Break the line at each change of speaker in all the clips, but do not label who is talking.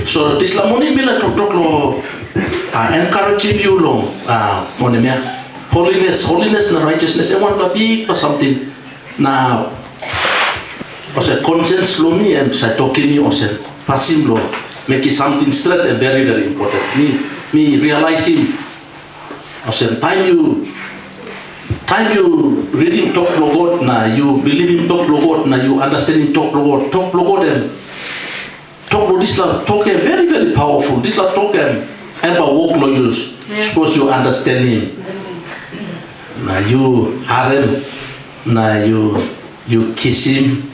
So this la morning bila talk lo encouraging you lo holiness and righteousness. I want to be or something na ose conscience lo me and sa talking you ose Pasin lo make it something straight and very important. Me realizing ose time you reading talk lo God na you believing talk lo God na you understanding talk lo God and talk lo this la talk very powerful. This la talk about walk lo use. Suppose you understanding na you harem na you kiss him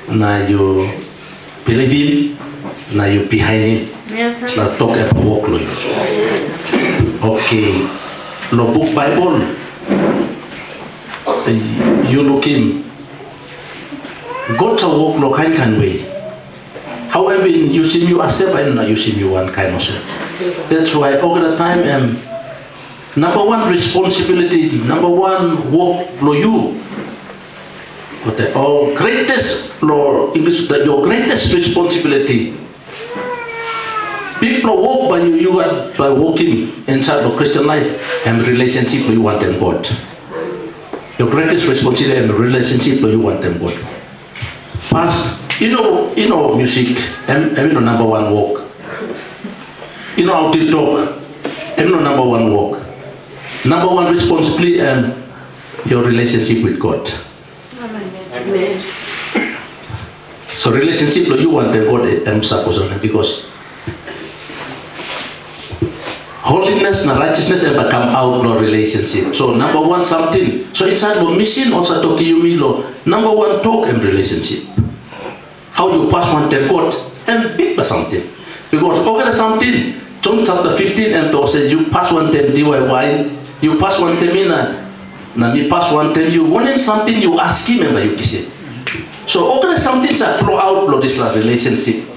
na you believe him na you behind him.
Yes,
It's la talk about walk lo use. Okay, lo book Bible you look him God's a walk lo kind way. However, you see you a step, I don't know, you see you one kind of step. That's why all the time number one responsibility, number one work for you. Or greatest Lord, English, your greatest responsibility. People walk by you are by walking inside the Christian life and relationship you want them God. Your greatest responsibility and relationship you want them God. Past, you know music, and number one walk. You know how to talk, and number one walk. Number one responsibility and your relationship with God.
Amen.
So relationship you want them God because holiness and righteousness and come out no relationship. So number one something. So inside the mission also talk you me number one talk and relationship. How you pass one to God and big something. Because okay something, John chapter 15 and says you pass one time DIY, you pass one time in na me pass one time you want him something you ask him and you kiss it. So okay something that flow out of this relationship.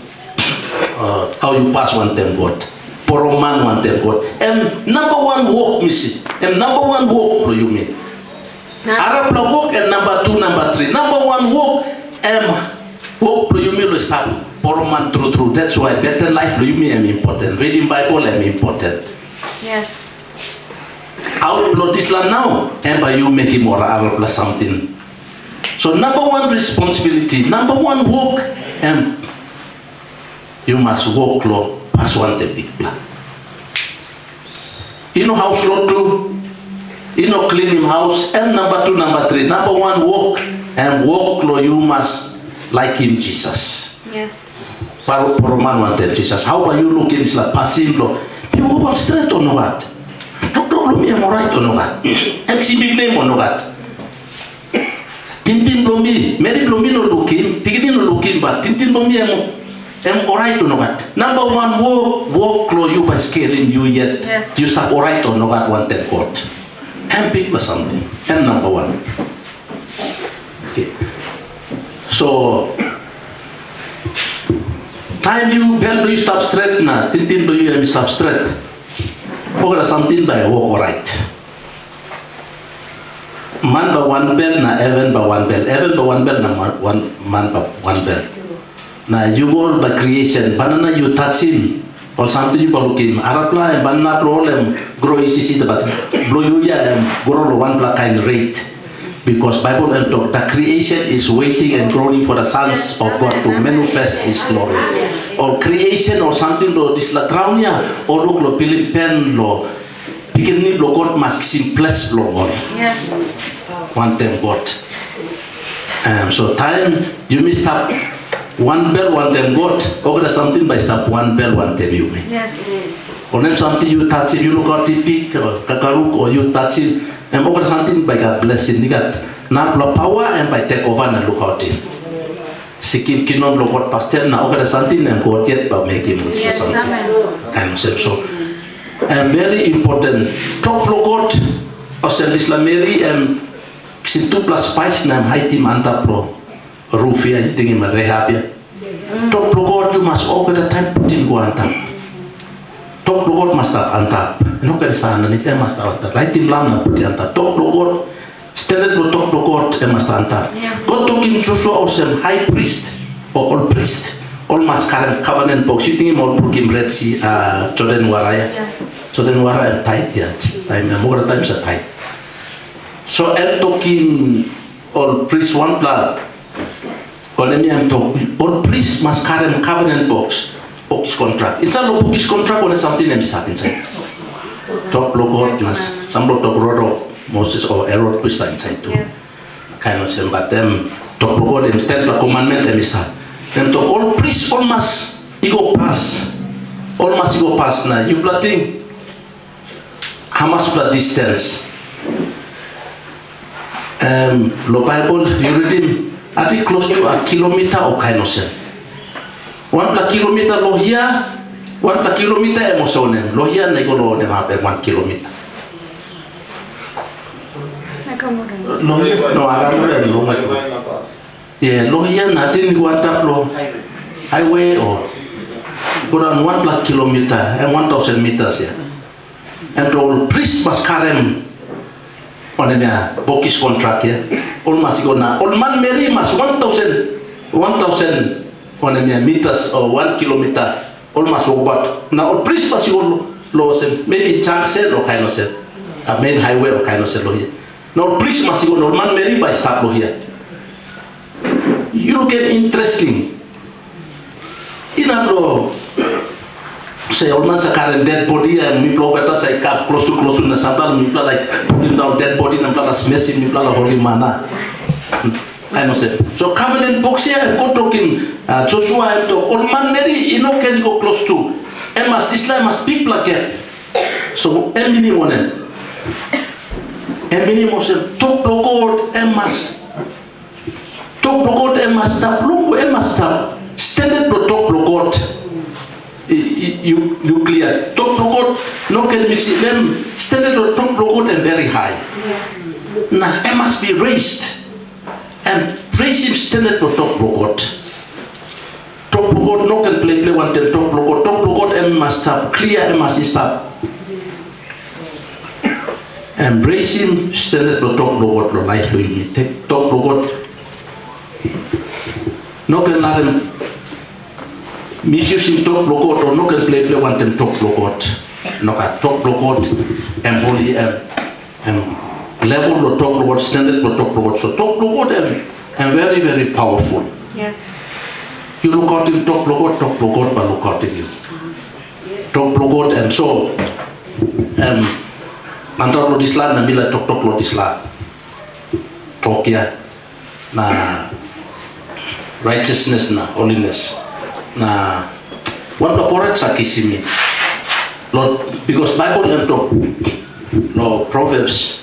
How you pass one time God. Poro man one time God. And number one walk missing. And number one walk for you me. Arab walk and number two, number three. Number one walk walk for you me will start. Poro man true. That's why better life for you me am important. Reading Bible am important.
Yes.
Out of this land now, and by you making more Arab plus something. So number one responsibility, number one walk, and you must walk low, pass one the big plan. You know house road too, you know clean him house, and number two, number three, number one walk, and walk low you must like him Jesus.
Yes.
Paro man want Jesus. How are you looking? It's like Pasin low. You walk straight or no what? Me am alright or no what? Big name or no what? Tintin Blomi, Mary Blomi no looking, Piggy no looking, but Tintin Blomi am alright or no what? Number one, walk close you by scaling you yet.
Yes.
You start alright or no what one that God. And big or something. And number one. Okay. So time you bell do you stop straight na, Tintin do you stop straight. Or something by walk alright. Man by one bell na even by one bell. Even by one bell na one man by one bell. Na you go by creation. Banana you touch him or something you look him. Arapla and banana problem grow easy but blow you ya grow one black kind rate. Because Bible and talk the creation is waiting and growing for the sons of God to manifest His glory. Or creation or something lo this la ground ya or look lo pilih pen lo bikin ni lo God must simplest lo God.
Yes.
One time God. So time you may stop one bell one time God. Or something by stop one bell one time you may.
Yes.
Or then something you touch it you look at the peak or kakaruk or you touch it. And over something by God blessing, you got not power and by take over and look out him. Sikim kinom look out pastor now over something and go yet by making something. I'm so and very important. Top look out or send Islamary and 2 plus 5 na height him anta pro rufia you think him rehab ya. Top look out you must over the time putting go anta. Top look out must have anta. No kaya sana ni tema must anta. Right team lam na puti anta. Top logot standard lo top logot must anta. God talking Joshua Osem high priest or all priest almost current covenant box. You think more Pukim Red Sea, Jordan Waraya.
Yeah.
Jordan Waraya tight yet. I'm more times a tight. So I'm talking all priest one blood. I'm talking all priest must current covenant box contract. Inside the book is contract on something I'm start inside. Talk local some talk road of Moses or Aaron Christ inside too.
Yes.
Kind of same, but them talk local and tell the commandment and start. Then talk all priests almost you go pass. Almost you go pass now. You plotting how much blood distance? The Bible you read him I think close to a kilometer or kind of same. 1 kilometer lohia, 1 kilometer emosonen. Lohia na iko ne ma 1 kilometer. No, agamure no mai. Yeah, lohia na tin guanta lo highway or around 1 kilometer and 1,000 meters yeah. And all priest must carry on a bokis contract yeah. Almost go na. All man Mary must 1,000 on a meters or 1 kilometer almost over. Now all priest must go low maybe junction or kind of set a main highway or kind of set here. Now priest must go no man Mary by start here. You get interesting. In a law say almost a current dead body and we blow better say cap close to the sample we like putting down dead body and plus messy we plan holy manna. I know say. So covenant box here go talking Joshua and talk all man Mary you know can go close to must Islam must speak like so emini one emini must talk God must talk God must stop look must stop standard to talk God you clear talk God no can mix it them standard to talk God and very high
Yes.
now it must be raised and raise him standard to talk God. Talk God no can play one time talk God and must stop clear and must stop and raise him standard to talk God lo life to him take talk God no can let him misusing talk God or no can play one time talk God no can talk God and holy and level of talk God, standard of talk God. So talk God and very, very powerful.
Yes.
You look out in talk God, but look out in you. Talk God and so mantra lo disla na bila talk lo disla. Talk ya na righteousness na holiness na what the porat sa kisimi. Lord, because Bible and talk no Proverbs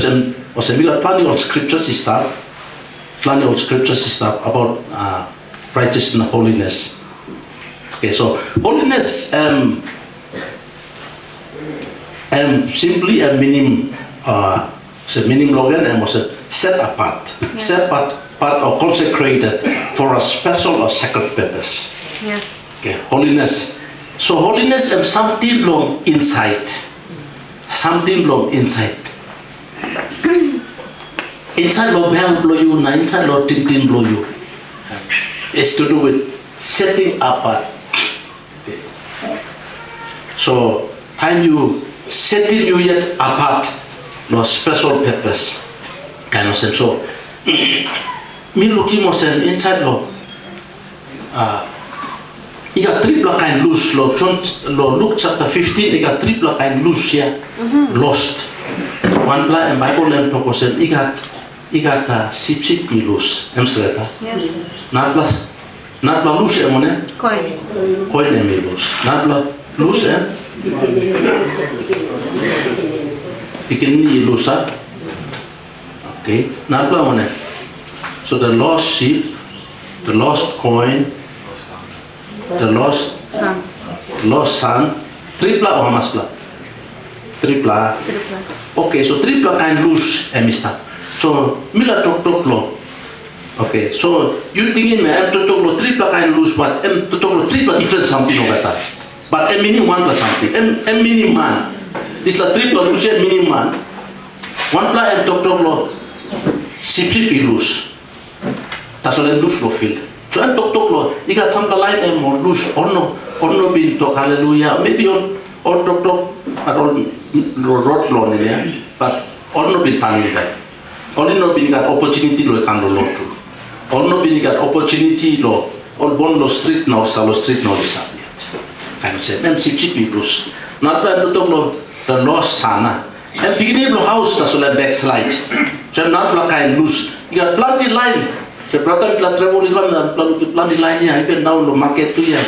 and also we got plenty of scriptures stuff about righteousness and holiness. Okay, so holiness simply a minimum logan and was set apart,
Yes.
set apart or consecrated for a special or sacred purpose.
Yes.
Okay, holiness. So holiness and something long inside. Inside lo bell blow you, na inside lo tin blow you. It's to do with setting apart. Okay. So time you setting you yet apart, no special purpose. Kind of sense. So me looking more inside lo. You got 3 black and loose. Lo Luke chapter 15. You got 3 black and loose here. Lost. 1 black and Bible and proposal. You got sip loose. Emsleta.
Yes.
Not loose. Emone. Coin loose. Not loose. You can need loose. Okay. Not one. So the lost sheep, the lost coin, the lost son, tripla or hamasla? Tripla. Okay, so tripla kind lose emista. So mila talk lo. Okay, so you thinking me em to talk lo tripla kind lose, but em to talk lo tripla different something over that. But em meaning 1 plus something. Em meaning man. This la tripla lose meaning man. 1 plus em talk lo sip lose. That's all em lose lo feel. So I'm talk lo. You got some line and more loose. Ono bin talk hallelujah. Maybe on talk at all road lo ne. But ono bin tanin that. Only no bin got opportunity lo kan lo to. Ono bin got opportunity lo. All bon lo street now salo street now is up yet. Kind of say, mem sip blues. Not to talk lo the lost sana. And beginning lo house that's all backslide. So I'm not like I lose. You got plenty line. So brother plat travel ilan plenty line ya. Even now lo market tu ya.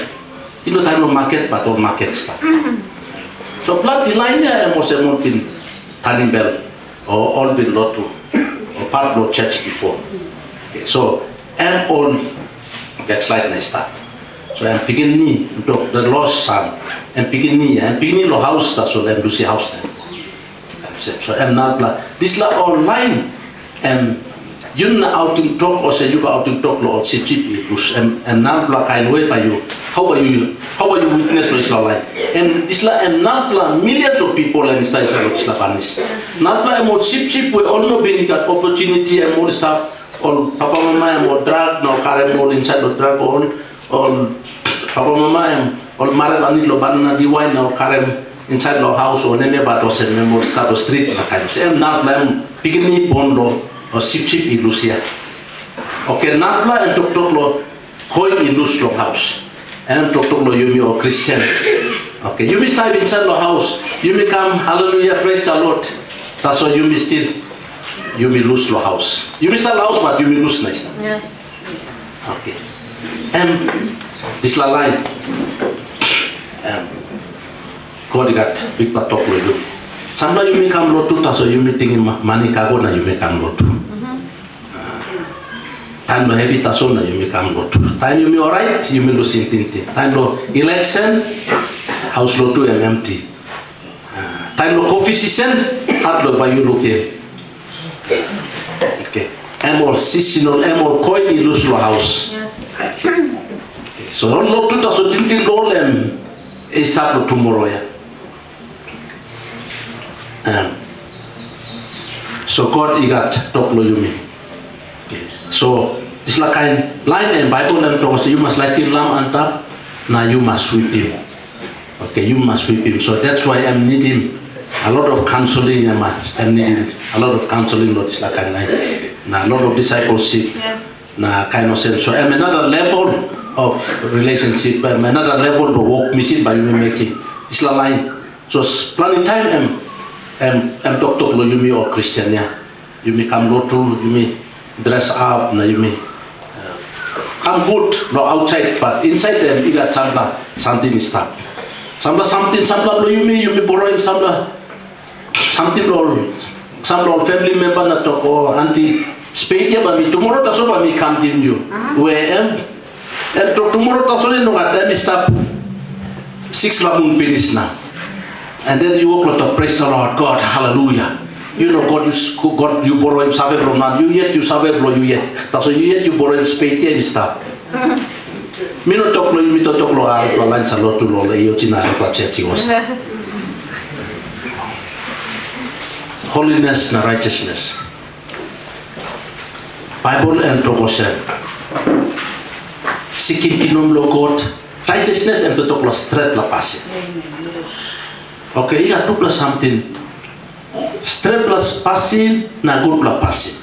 You know time lo market but all market stuff. So plenty line ya. Emos pin turning bell or all been lot to or part lo church before. Okay, so I'm all backslide na stuff. So I'm picking ni untuk the lost son. I'm picking ni lo house that's all I'm losing house na. So I'm not like this la online and you na out in talk or say you out in talk lo sip and not like I way by you how are you witness lo isla like and this la and not like millions of people and start to isla panis not like more sip we all no been got opportunity and more stuff all papa mama and more drug no carry more inside the drug all papa mama and all married and lo banana di wine no carry inside the house or name but also member start the street na kind of and not like picking bondo or sip ilusia okay not like and talk lo koi ilus lo house and talk lo you or Christian okay you stay inside the house you become hallelujah praise the Lord that's why you still you lose the house you start house but you lose nice
Yes.
okay and this la line God got big talk lo you sometimes you become lot too so you thinking money kago na you become lot too time lo heavy taso na you become lot too time you alright you lose tinte time lo election house lo too empty time lo coffee season at lo by you look okay all seasonal all coin you lose lo house
Yes.
so all lo too so tinte lo is up tomorrow ya. So God he got talk lo you me. So it's like kind line and Bible and talk so you must light him lamp on top. Now you must sweep him. Okay, you must sweep him. So that's why I'm needing a lot of counseling. I'm needing a lot of counseling. Not it's like kind line. Now a lot of discipleship.
Yes.
Now kind of sense. So I'm another level of relationship. I'm another level of work machine by you making. It's like line. So plenty time I'm doctor lo you me or Christian ya. You may come lo to you may dress up na you may I'm good lo outside but inside them you got something stuff. Something lo you may borrow something lo family member na to or auntie spade ya ba mi tomorrow taso ba mi come in you. Where and tomorrow taso no got them stop 6 labun finish na. And then you walk like praise the Lord, God, hallelujah. You know God you borrow him save from now. You yet you save blow you yet. That's why you yet you borrow him spade and stuff. Me no talk lo you me to talk lo line sa lot to lo le yo china pa church was. Holiness and righteousness. Bible and Togoshe. Seeking kingdom lo God. Righteousness and to talk lo Stretpela Pasin. Okay, you got 2 plus something. Stretpela Pasin na good plus Pasin.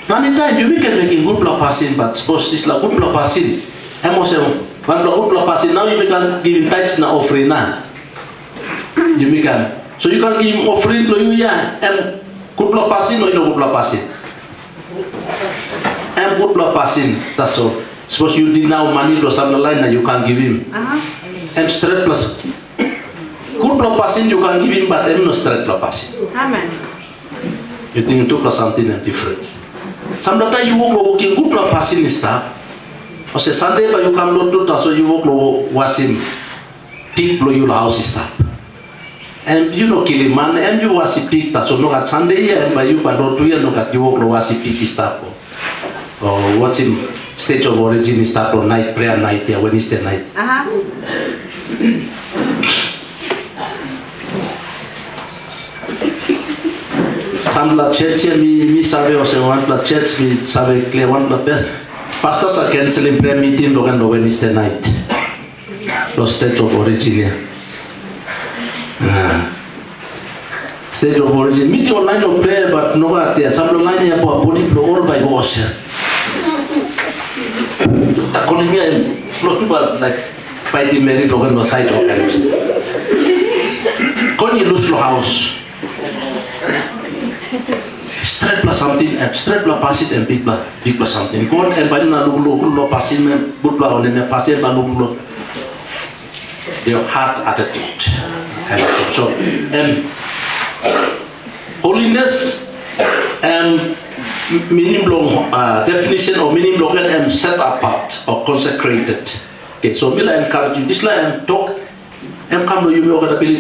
Anytime you can make good plus Pasin, but suppose this la good plus Pasin. I must say, one good plus Pasin. Now you can give him tithes na offering na. You can. So you can give him offering to you ya. And good plus Pasin or you know good plus Pasin. And good plus Pasin. That's all. Suppose you did now money or something like that, you can give him. And Stretpela. Good plus Pasin you can give him, but I'm not Stretpela Pasin.
Amen.
You think 2 plus something and different. Sometimes you walking good plus Pasin stuff. Or say Sunday but you come not to so you walk was him pig blow you house stuff. And you know kill him man and you was a pig so no at Sunday and by you but not to you no at you walk was a pig stuff. Or what's him stage of origin stuff or night prayer night yeah Wednesday night. Some la church mi sabe o se one la church mi sabe clear one la best Pastors are canceling prayer meeting on Wednesday night. The state of origin. State of origin. Meeting online of prayer, but no at there. Some online here for body blow all by wash. Calling me not people like fighting Mary Logan was side of Can you lose your house? Stretpela something, Stretpela Pasin and big plus something. God and by no Pasin, good blood on the Pasin, but their heart attitude. Kind of thing. So, holiness meaning definition or meaning block set apart or consecrated. Okay, so I encourage you. This line talk. Come to you,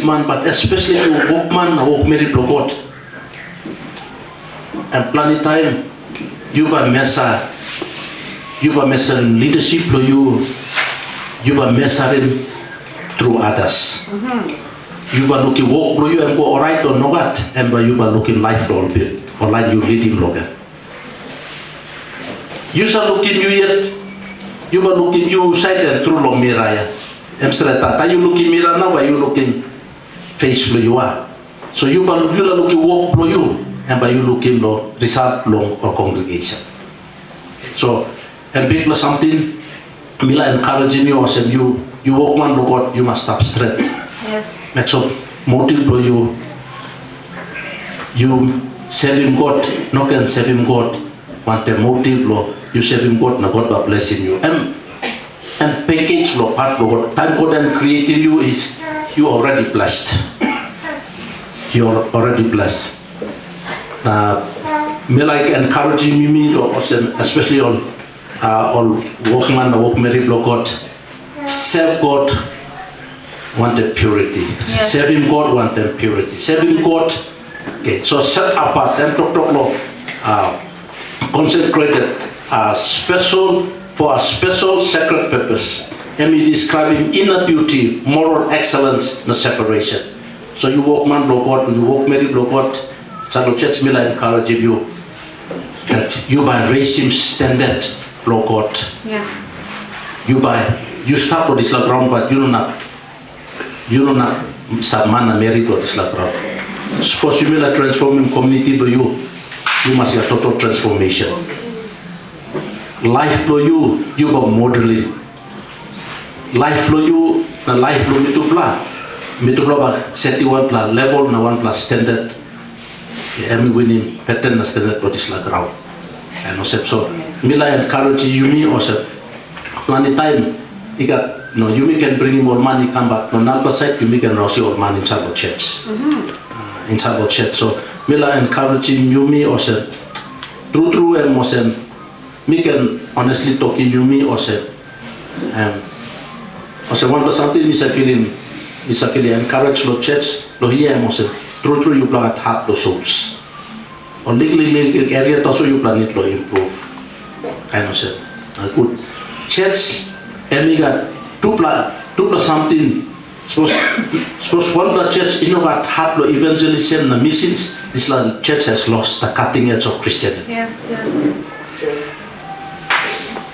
man, but especially to walk man, walk Mary God. And planet time, you are messa leadership to you are measuring through others. You are looking walk through you and go alright or not, and you are looking life for bit or like you leading logan. You are looking you yet, you are looking you sight and through long mirror. Are you looking mirror now? Are you looking face where you are? So you are looking walk through you. And by you looking low, result long or congregation. So, and big plus something, Mila encouraging you or said you walk man look God, you must stop straight.
Yes.
Make so motive for you serving God, no can serving God, want a motive law, you serving God, na God will blessing you. And package law part of God, time God and creating you is you already blessed. You are already blessed. Me like encouraging me, especially on Walkman, Walk Mary Block God. Serve God wanted purity. Yes. Serving God wanted purity. Serving God, okay. So set apart, them talk consecrated, special for a special sacred purpose. And me describing inner beauty, moral excellence, and separation. So you walk man Block God, you walk Mary Block God. So church Mila encouraging you that you by raising standard Lord God.
Yeah.
You start with this ground, but you do not start man married with this ground. Suppose you Mila transforming community to you must have total transformation. Life for you by modeling. Life for you, na life for me to plan. Me to plan setting one plan level na one plus standard. I'm winning pattern na standard for this ground. And so, Mila encourage you me also. Plenty time, you got you can bring more money come back. No, not side you can also your money inside the church. Inside the church. So Mila encouraging you me also. True and also, me can honestly talking you me also. Also one something is a feeling encourage the church. Lo here also. True you plan heart the souls. Or little area also you plan it to improve. Kind of said. Good. Church and we got two plus something. Suppose one plus church got heart to evangelism and missions. This church has lost the cutting edge of Christianity.
Yes.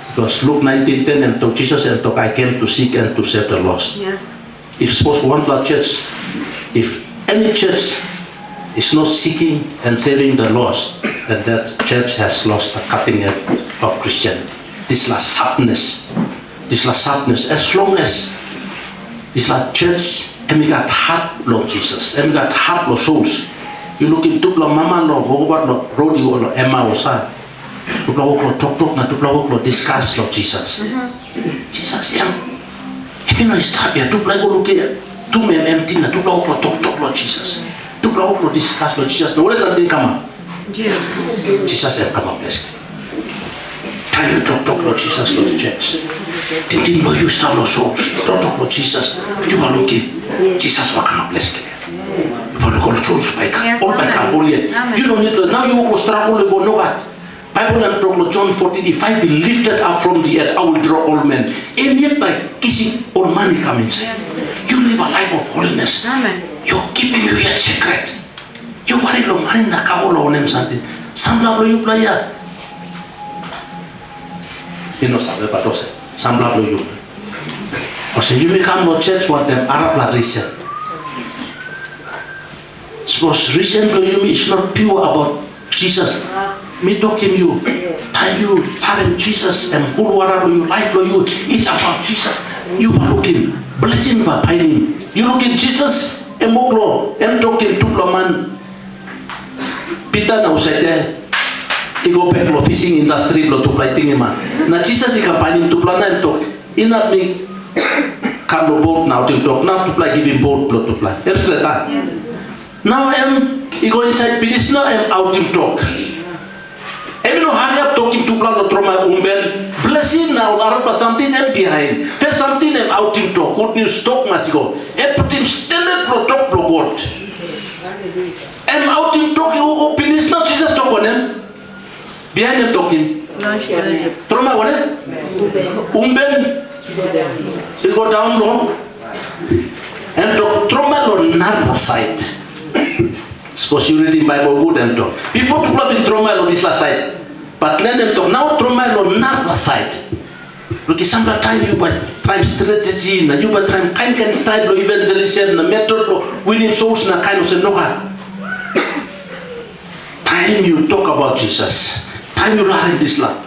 Because Luke 19:10 and talk Jesus and talk I came to seek and to save the lost.
Yes.
If suppose one plus church, if any church is not seeking and saving the lost, then that church has lost the cutting edge of Christianity. This is sadness. As long as this church and we got heart Lord Jesus, and we got heart Lord souls. You look into the mama Lord, Lord, Rodi or Emma or Sa. To talk na to discuss Lord Jesus. Jesus, you know, stop here. To look here. To me empty na to talk Lord Jesus. To discuss Lord Jesus. What is that thing come up? Jesus have come up, bless. Time you talk Lord Jesus, Lord church. Didn't know you start Lord souls. Talk Lord Jesus. You are looking. Jesus will come up, bless. You are looking souls by all by Cambodian. You don't need to now you will struggle to go no what. Bible and talk John 14, if I be lifted up from the earth, I will draw all men. And yet by kissing all money come inside. You live a life of holiness.
Amen.
You're keeping you yet secret. You worry lo money na kaolo onem something. Some love you play. You know, sabe patose. Sambla lo you. Or say you become no church what them Arab la reason. Suppose reason lo you is not pure about Jesus. Me talking you. Tell you, Lord Jesus and who are you life lo you. It's about Jesus. You are looking blessing by him. You look in Jesus and moglo and talking to man. Peter na usai igo pek lo fishing industry lo to play thing man. Na Jesus ikampanin to plan and talk. Ina me come boat now to talk now to play giving boat lo to play. Yes. Now I'm go inside Peter now I'm out to talk. Even though hurry up talking to plan lo trauma umben blessing now araba something and behind. First something I'm out to talk. Good news talk must go. Everything standard lo talk lo God. I'm out in talking, open is not Jesus talk on them. Behind them talking. Trauma on it? Umben. You go down low. And talk trauma on another side. Suppose you read the Bible good and talk. Before to club in trauma on this last side. But then them talk now trauma on another side. Look, some time you buy time strategy, you buy time kind style evangelism, the method winning souls na kind of no. Time you talk about Jesus, time you learn this love,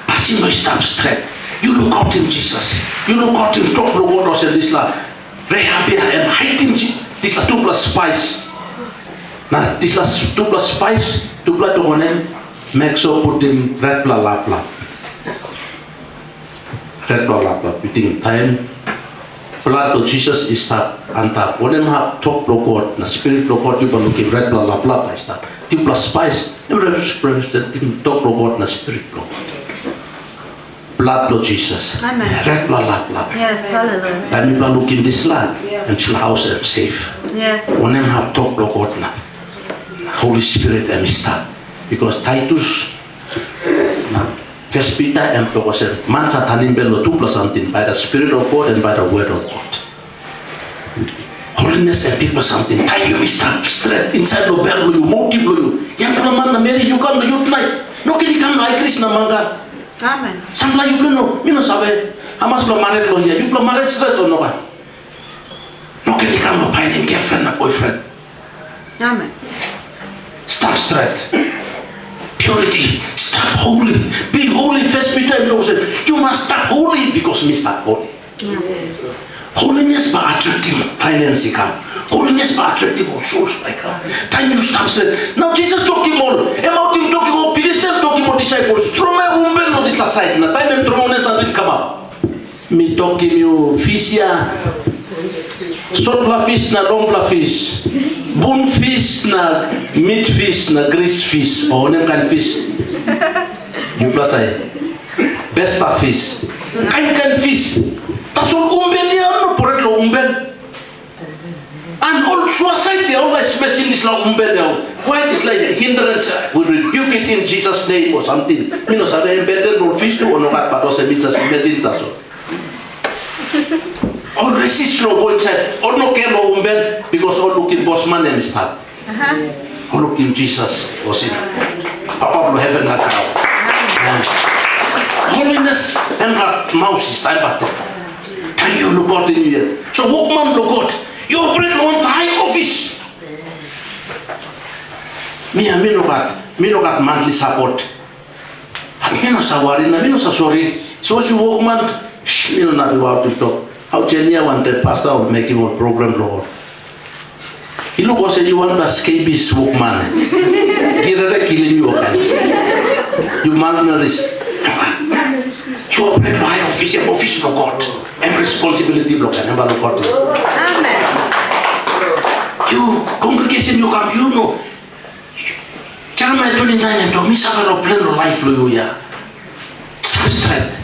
Pasin no stop straight. You look out in Jesus, you look out in talk the word of this love. Rehabia and hiding this la 2 plus spice. Now this la 2 plus spice, 2 plus to one make so put in red bla la bla. Red bla la bla. Between time, blood of Jesus is tap and tap. When them have talk lo God, na spirit lo God you can look in red bla la bla by stop. 2 plus spice, every talk lo God na spirit lo God. Blood of Jesus.
Amen.
Red bla la bla.
Yes, hallelujah.
Time you can look in this land and shall house them safe.
Yes.
When them have talk lo God na Holy Spirit and stop. Because Titus na First Peter and Prokosen, man satanin bello 2 plus something by the Spirit of God and by the Word of God. Holiness and people something. Time you start straight inside the bell you motive you. Yang man na Mary you come you tonight. No kini come like Krishna manga.
Amen.
Samla you no, you know sabe. Amas lo married lo here. You lo married straight or no ka? No kini come finding girlfriend or boyfriend.
Amen.
Stop straight. Purity, stop holy, be holy. First Peter and said, you must stop holy because me stop holy.
Yes.
Holiness by attracting finance come. Holiness by attracting souls like come. Time you stop saying, now Jesus talking all, about him talking all, Philistine talking all disciples, throw my woman on this last side, na time and throwness and come up. Me talking you fish ya, short fish na long fish. Bone fish na meat fish na grease fish or any kind fish. You plus best fish. Kind fish. That's all umben ya no porret lo umben. And all society always messing this la umben now. Why this like hindrance? We rebuke it in Jesus' name or something. You know, sabe better no fish to or no cat but also misas imagine that. All resist lo go inside. All no care lo umben because all looking boss man and start. All looking Jesus was in. Papa lo heaven na cow. Holiness and that mouse is time but toto. Can you look out in here? So workman look out. You operate on high office. Me look at monthly support. And me no sawari na me no sorry. So you workman me no not about to talk. How Chenia wanted pastor would make him a program Lord. He look also you want to escape his workman. Kirere killing you okay. You malnourished. You operate high office of God and responsibility block and never look out.
Amen.
You congregation you come you know. Jeremiah 29 and to me suffer plan of life for you ya. Stop straight.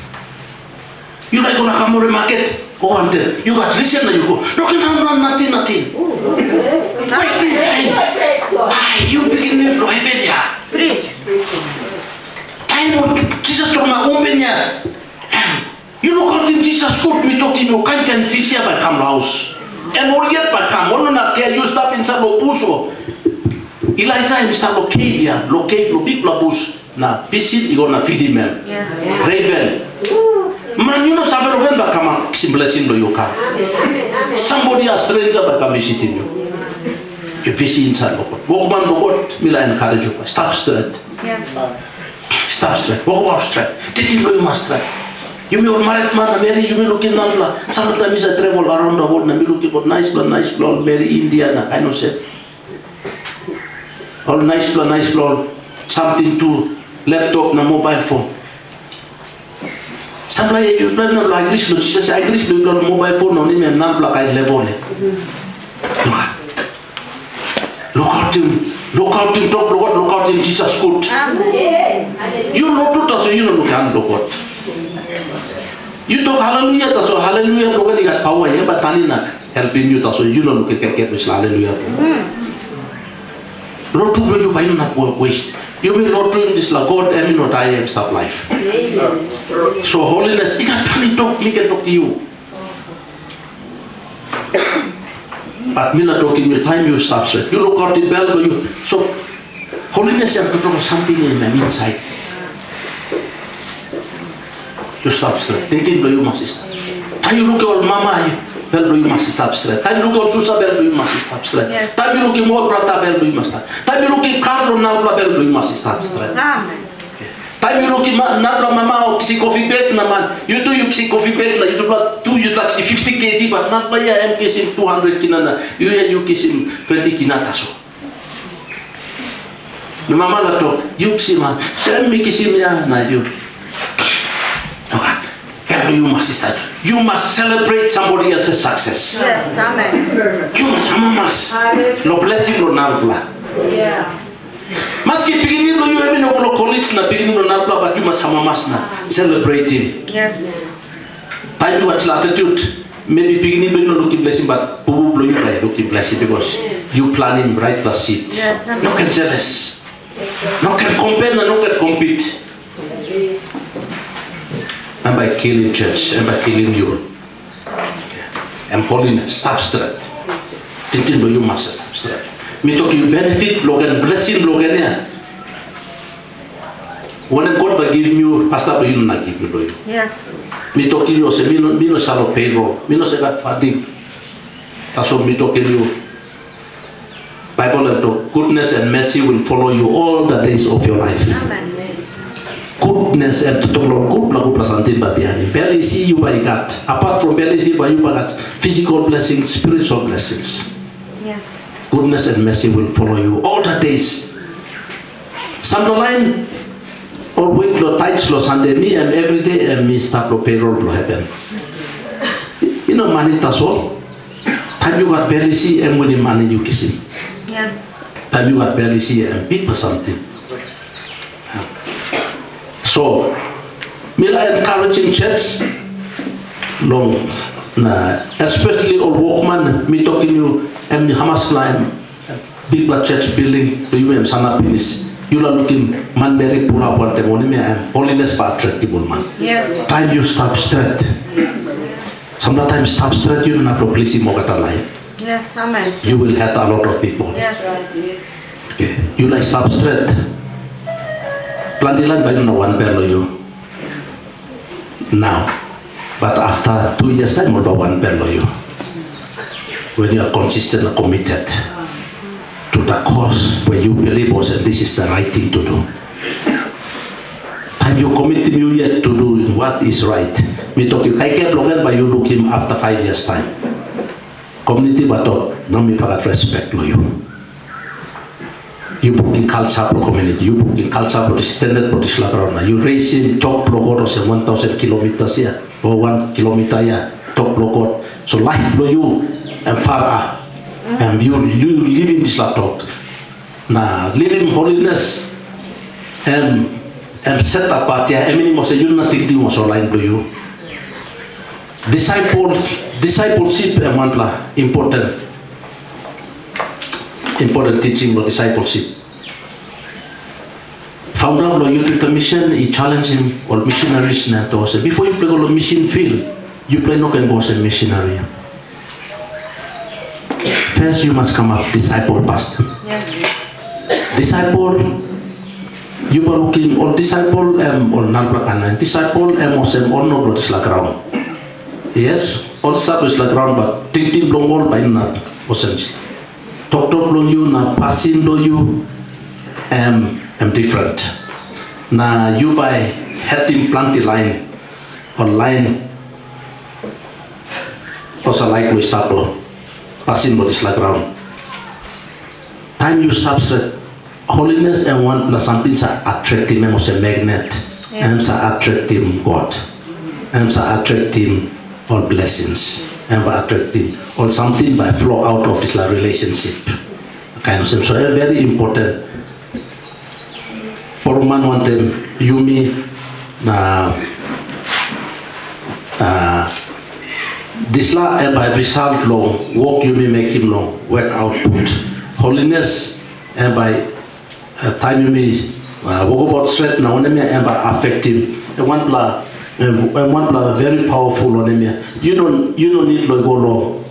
You like gonna come to market. Go on there. You got rich and you go. No, nothing. Wasting time. Why you begin to heaven ya?
Preach.
Time of Jesus told my open ya. You look out in Jesus court me talking you can't fish here by come house. And all yet by come. All not care you stop inside the puso. Elijah mista lo cave lo big lo bush na Pasin igona feed him.
Yes.
Raven. Man, you know, somebody will come some blessing to your car. Somebody, a stranger, will come visiting you. You busy inside of God. Walk man, God, Mila encourage you. Stop straight.
Yes.
Stop straight. Walk out straight. Did you must straight? You may married man, marry, you may look in Nandla. Sometimes I travel around the world and I look about nice blonde, very Indiana. I know, say. All nice blonde, something to laptop, na mobile phone. Sampai you plan na English lo, just English lo mobile phone no ni me nam plakay level. Look out him, talk look out him Jesus good. You know to so you know look out. You talk hallelujah so hallelujah look ni got power ya but tani na helping you so you know look ke hallelujah. Lord to you by not waste. You will not doing this like God, I mean not I am stop life. So holiness, he can talk to you. But me not talking your time you stop straight. You look out the bell you. So holiness have to talk something in my inside. You stop straight. Thinking you must stop. Time you look at old mama, bell you must stop straight. Time you look at Susa bell you must stop straight.
Yes.
Time you look at more brother bell you must stop. Time you look at Carlo Nalpa bell you must stop straight.
Amen.
Time you look at Nalpa mama or kisi coffee bag na man. You do you kisi coffee bag na you do not do you like 50 kg but Nalpa ya am kissing 200 kinana. You kissing 20 kinata so. The mama la talk. You kisi man. Send me kissing ya na you. You must start. You must celebrate somebody else's success.
Yes, amen.
You must. Lo blessing lo nalpla.
Yeah.
Maski beginning lo you have no colleagues na beginning lo nalpla but you must hamamas na celebrate him.
Yes.
Time you watch attitude. Maybe beginning lo you no looking blessing but pubu lo you like looking blessing because you plan him right the seed.
Yes, amen.
No can jealous. No can compare no can compete. And by killing church, and by killing you. And holiness, stop straight. Thinking you must stop straight. Me talk you benefit, Logan, blessing, Logan. When God will give you, Pastor, you not give you.
Yes.
Me talk you, say, me no shallow payroll, me no say that fatigue. That's what me talking you. Bible and talk, goodness and mercy will follow you all the days of your life.
Amen.
Goodness and to good something but barely see you by God. Apart from barely see by you by God, physical blessings, spiritual blessings.
Yes.
Goodness and mercy will follow you all the days. Sunderline or week lo tights lo Sunday me and every day and me start lo payroll lo heaven. You know money that's all. Time you got barely see and when money you kiss him.
Yes.
Time you got barely see and big for something. So, Mila encouraging church, long, especially old workman, me talking you, and Hamas line, big church building, you and Sana Pinis, you are looking man very poor up on the money, and holiness for attractable man.
Yes.
Time you stop straight. Sometimes stop straight, you don't have to please him Mogata line.
Yes, amen.
You will hurt a lot of people.
Yes.
Okay. You like stop straight. Plantilan by no one bello you now, but after 2 years time about one bello you when you are consistent and committed to the cause where you believe was and this is the right thing to do. Time you commit you yet to do what is right. Me talk you I kept looking by you look him after 5 years time. Community but no me forget respect lo you. You booking culture pro community, you booking culture pro extended pro dislagrona. You raise him top pro god or 1,000 kilometers here or 1 kilometer here top pro god. So life pro you and far and you live in this laptop. Now living holiness and set apart here. I mean, must you not think was online to you. Discipleship and one important teaching of discipleship. Founder of Youth Mission, he challenged him or missionaries na to say before you play on mission field, you play no can go as a missionary. First you must come up disciple pastor.
Yes.
disciple you barukim or disciple or nalpakana disciple osem ono blotis la ground. Yes, all service la ground but tintin blongol by na osem. Doctor blong you na pasin lo you am different. Na you by heading planty line or line also like we start passing blotis la ground. Time you start straight. Holiness and one plus something are attracting them as a magnet. And are attracting God. And are attracting all blessings. And are attracting all something by flow out of this relationship. Kind of thing. So very important. For man want them you me this la and by result long work you may make him long work output. Holiness and by time you may walk about straight now and by affecting and one blah very powerful on him. You don't need to go low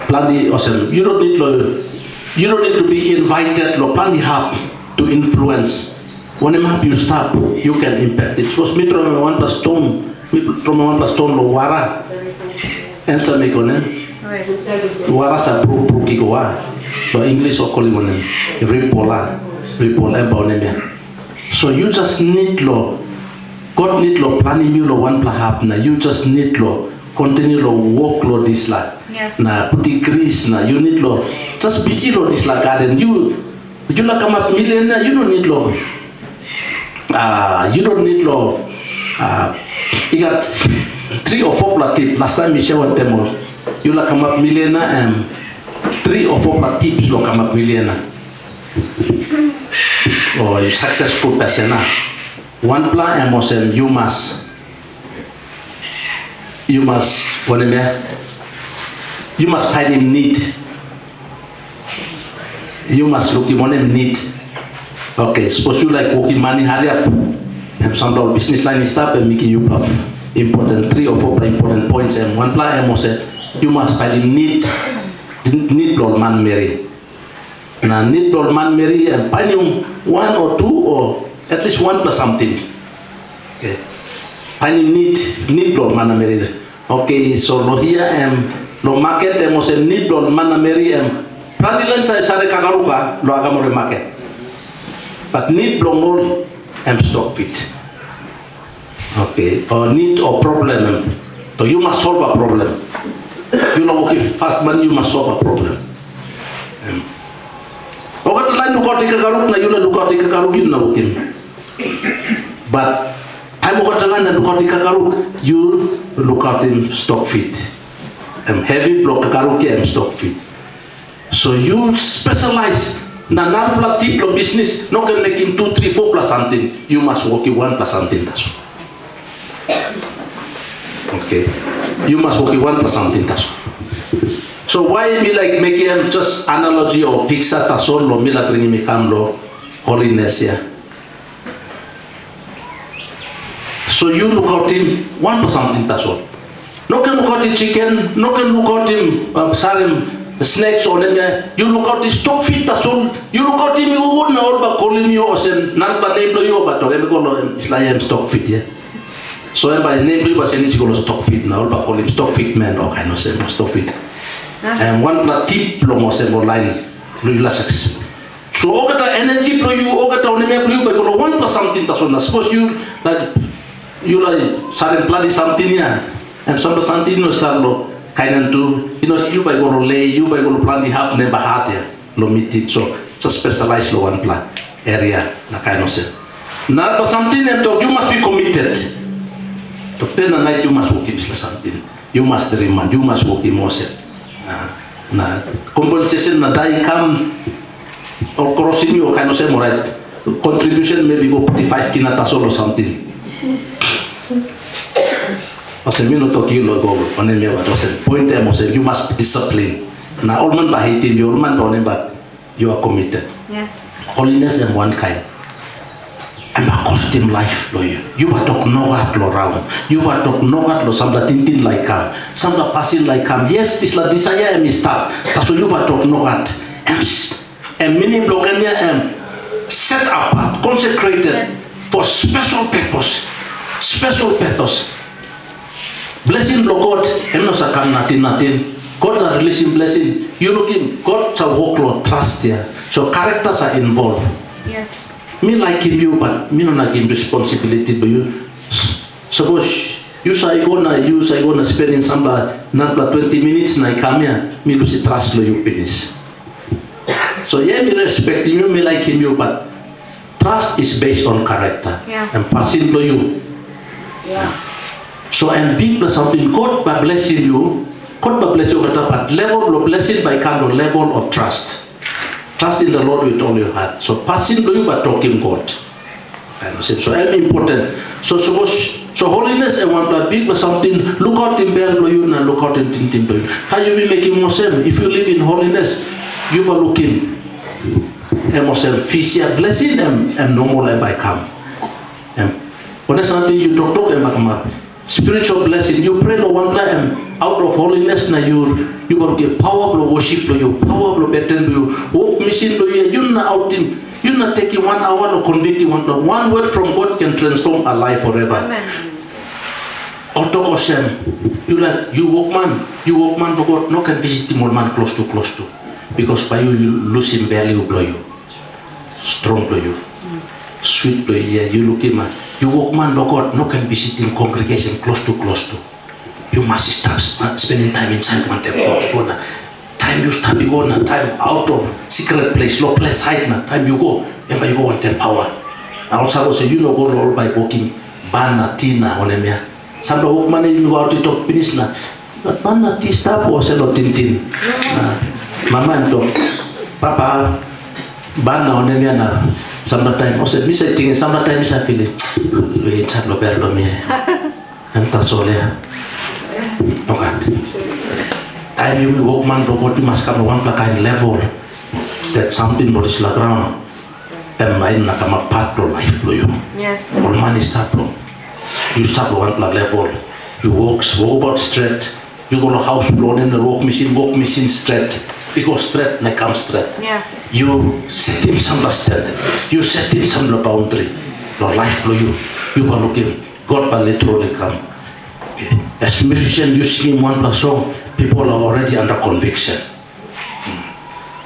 plenty awesome. You don't need to be invited lo plenty help to influence. When you start you can impact it. So me from one plus stone lo wara and some make on wara sa pro kigoa. So English or call it ripola. So you just need lo God need lo planning you lo one pla happen. You just need lo continue lo walk lo this la.
Yes.
Na decrease na you need lo just busy lo this la garden. You la come up millionaire. You don't need lo. You don't need lo. You got 3 or 4 pla tip. Last time we showed them all. You la come up millionaire 3 or 4 tips lo come up millionaire. Or you successful person. One plan and you must find him need. You must look him on him need. Okay, suppose you like working money, hurry up. And some business line is stop and making you important 3 or 4 important points. And one plan and you must find him need Lord man Mary. Now need Lord man Mary and find him 1 or 2 or at least 1 plus something. Okay. Find him need Lord man Mary. Okay, so lo here lo market need Lord man Mary Pradilan saya sare kagaruka lo agamore market. But need blongol stock fit. Okay, or need or problem. So you must solve a problem. You know, okay, fast man, you must solve a problem. Okay, the line to go take a garuk na you know to take a garuk you know him. But I'm going to learn to go take a garuk. You look at him stock fit. Heavy block garuk stock fit. So you specialize. Na narpla tipo business no can make him 2, 3, 4 plus something. You must work in 1 plus something. That's okay. You must work in 1 plus something. That's so why me like making him just analogy or picture that's all lo me like bringing me camlo holiness here. So you look at him 1 plus something. That's all. No can look at him chicken. No can look at him sarim. Snakes on him, you look out the stock fit that's all. You look out him, you wouldn't all but calling you or send not the name you, but it's like stock fit, yeah. So by his name, he was saying he's going to stock fit now, but call him stock fit man or kind of say stock fit. And one tip long or line, success. So, all the energy for you, all the only you by 1 plus something that's on. Suppose you like sudden planning something here, and some something no start. Kainan tu, you by go lay, you by go plan the help never had ya, lo meet so specialized lo one plan area na kind of say. Now something and talk, you must be committed. To 10 at night you must work in something. You must remind, you must work in Mose. Na compensation na die come or crossing you kind of say more right. Contribution maybe go 45 kinata solo something. As a minute of you go on a point you must be disciplined. Now all man by him, you all man on him, but you are committed.
Yes.
Holiness in one kind. And a custom life lo you are talk no at lo round. You are talk no at lo some that tintin like some that passing like yes, this la desire and start. That's what you are talk no at. and mini blogania set apart, consecrated
Yes.
for special purpose. Special purpose. Blessing lo God, and no sakam natin. God are releasing blessing. You looking, God shall walk Lord, trust here. So characters are involved.
Yes.
Me liking you, but me not give responsibility to you. Suppose you say gonna spend in some 20 minutes na come here, me lose trust lo you finish. So yeah, me respecting you, me liking you, but trust is based on character.
Yeah.
And passing to you.
Yeah.
So and people something God by blessing you, God by blessing you, but level of blessing by kind of level of trust. Trust in the Lord with all your heart. So passing to you by talking God. So I'm important. So suppose so holiness and one blood big but something look out in bell to you and look out in tintin to you. How you be making Muslim? If you live in holiness, you are looking and Muslim physical blessing and normal and by come. And when something you talk and back spiritual blessing, you pray no one time out of holiness na you will get power to worship to you, power to better to you, walk mission to you, you're not out in, you're not taking 1 hour to convict you, one word from God can transform a life forever.
Amen.
You walk man to God, no can visit him man close to. Because by you lose him value blow you. Strong to you. Sweet to you, yeah, you look him man. You walk man to God, no can visit him congregation close to. You must start spending time inside one temple. Time you start you go na time out of secret place, low place hide na time you go, remember you go and tell power. I also say you know go all by walking banna tina on emia. Some the walk man you go out to talk finish na. But banna tea stop or sell tintin. Mama and talk papa banna on emia na. Sometimes also me say thing sometimes I feel it. We chat lo perlo me. Anta solea. No God. Time you walk man to God, you must come to one kind level that something what is la ground. And mind na come a part of life to you.
Yes.
All man is start from. You start to one level. You walk about straight. You go to house blown in the walk machine straight. Because straight na come straight.
Yeah.
You set him some standard. You set him some boundary. Your life to you. You are looking. God will literally come. As musician, you sing one plus song, people are already under conviction.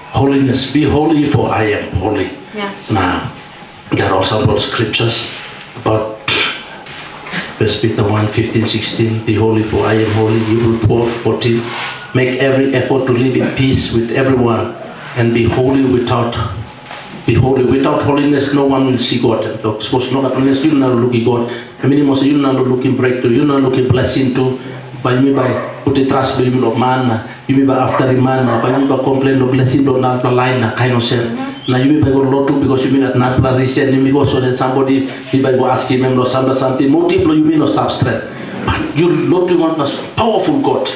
Holiness, be holy for I am holy.
Yeah.
Now, there are some scriptures about 1 Peter 1, 15, 16, be holy for I am holy. Hebrews 12, 14, make every effort to live in peace with everyone and be holy without holiness, no one will see God. Suppose not unless you're not looking God. I mean, you're not looking breakthrough, you're not looking blessing too. By me by put a trust by you man, you may by after a man, by me by complain of blessing do not line kind of self. Now you may by go lot too because you mean that not recent you may go so that somebody you by go ask him or something multiple you mean no substrate. But you not to want us powerful God.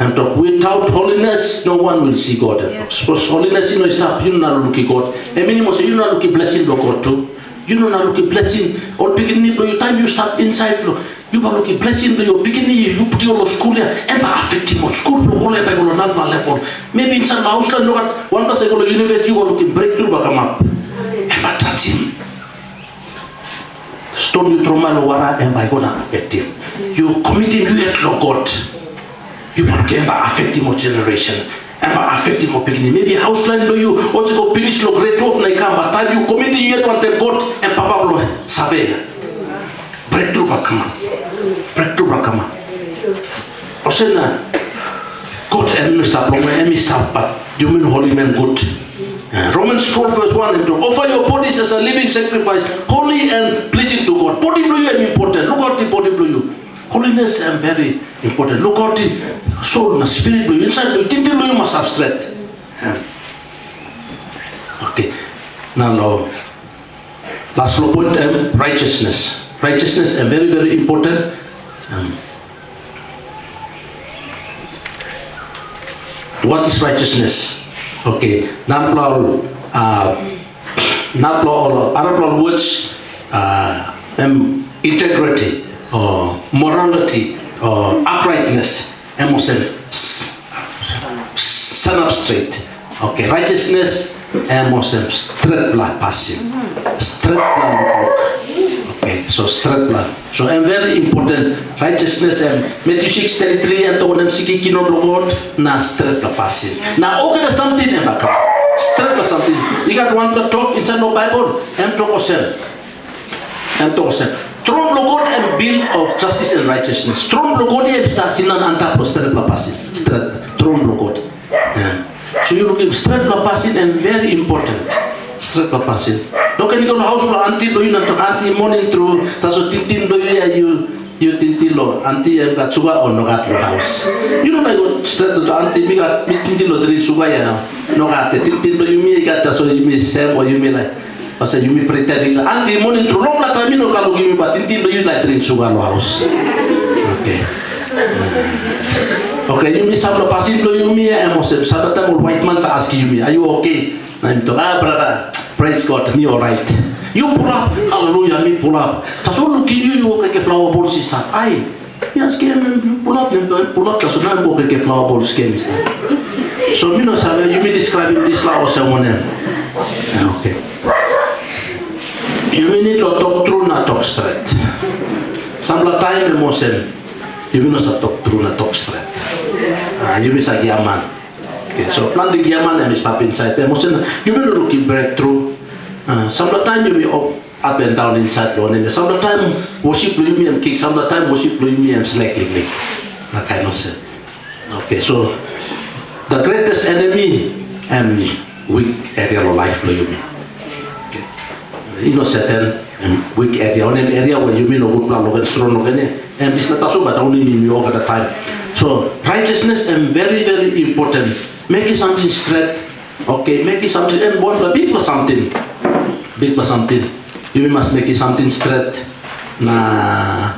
And talk without holiness, no one will see God.
Yes.
Because holiness, you know, is not, you're not looking God. And minimum say, you're not looking blessing to God too. You're not looking blessing. Or beginning of your time you start inside, you are looking blessing to your beginning, you put your school here, and by affecting your school, whole level. Maybe in some house, look at one person go to university, you are looking breakthrough, but come up. And by touch him. Stone you trauma, and by God affect him. You committing you yet, Lord God. You want to affect your generation and affect your beginning. Maybe house line to you also go finish lo great work na come but time you commit you yet want God and papa lo save. Breakthrough bakama. Osena God and Mr. Long and Mr. but you mean holy man good. Romans 12 verse 1 and 2. Offer your bodies as a living sacrifice, holy and pleasing to God. Body blue is important. Look at the body blue. Holiness is very important. Look out the soul and spirit blue. Inside blue, tintin blue you must abstract. Okay. Now, last point, righteousness. Righteousness is very, very important. What is righteousness? Okay. Now, other words, integrity. Morality, uprightness, emotion, stand up straight, Okay, righteousness emosem Stretpela Pasin. Stretpela lukot. Okay, so Stretpela. So very important. Righteousness Matthew 6:33 and to siki kino lukot na Stretpela Pasin. Now okay, there's something about Stretpela something. You got one to talk inside the Bible and talk osem. And talk osem. Throne lukot and bill of justice and righteousness. Throne lukot e start sinan antap Stretpela Pasin. Throne lukot. So you looking Stretpela Pasin and very important. Stretpela Pasin. Look at your house for auntie do you not auntie morning through taso tintin do you tintilo auntie got suga or no got your house. You know like go straight to the auntie me got tintilo drink suga ya no got tintin do you me got taso you me same or you me like asa you me pretending auntie morning through long la time no kalu give me but tintin do you like drink suga no house. Okay. Okay, you me Stretpela Pasin do you me emosem sabata mo white man sa ask you me are you okay? I'm to brother, praise God, me alright. You pull up, hallelujah, me pull up. Taso luki you walk like a flower ball sister. Aye, yes, you pull up, taso na walk like a flower ball skin. So you know, you me describing this law or someone else. Okay. You may need to talk true, not talk straight. Some time emosem, you may not talk true, not talk straight. You may say man. Okay, so plan the Yaman and stop inside the emotion. You will looking breakthrough. Some of the time you will up and down inside one, and some of the time worship me and kick, some of the time worship me and slackly. That kind of thing. Okay, so the greatest enemy and weak area of life for you. Okay. You know, certain weak area, on an area where you mean a good plan of strong of any, and it's not so, but only me over the time. So righteousness is very, very important. Make it something straight, okay, make it something, and one big plus something, you must make it something straight. Na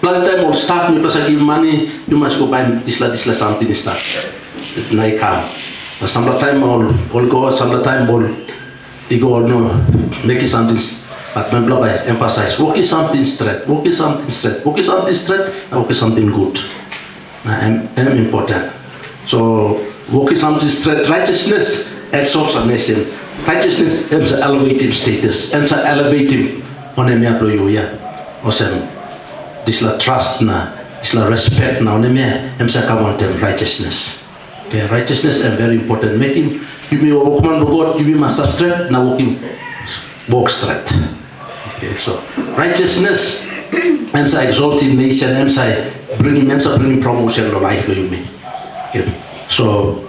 plan time all staff, me plus I give money, you must go buy this something stuff. Na come. Some of the time all go, some of the time all you go no, make it something, but my blog I emphasize, work is something straight, work is something straight, work is something straight, and work is something good. And important. So work is something straight. Righteousness exalts a nation. Righteousness is an elevating status. It's an elevating on a mere blue ya. Awesome. This la trust na, this la respect na on a mere. Come on them righteousness. Okay, righteousness is very important. Making you be walk man to God. You be must straight. Now walk straight. Okay, so righteousness. It's an exalting nation. It's bringing promotion to life for you me. Okay. So,